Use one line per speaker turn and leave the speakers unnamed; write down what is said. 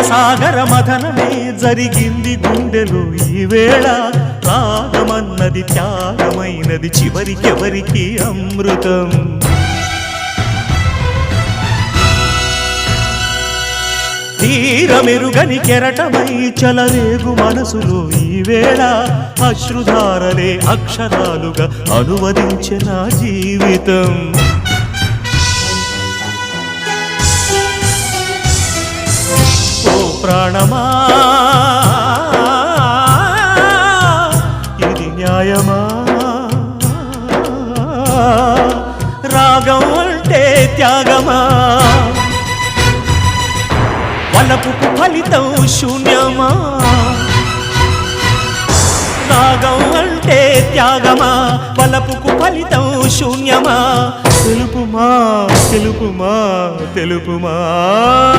సాగర మథనమే జరిగింది గుండెలో ఈ వేళ రాగమన్నది త్యాగమైనది చివరికెవరికి అమృతం తీరమెరుగని కెరటమై చలరేగు మనసులో ఈ వేళ అశ్రుధారలే అక్షరాలుగా అనువదించే నా జీవితం ఓ ప్రాణమా ఇది న్యాయమా రాగం అంటే త్యాగమా వలపుకు ఫలితం శూన్యమా రాగం అంటే త్యాగమా వలపుకు ఫలితం శూన్యమా తెలుపుమా తెలుపుమా తెలుపుమా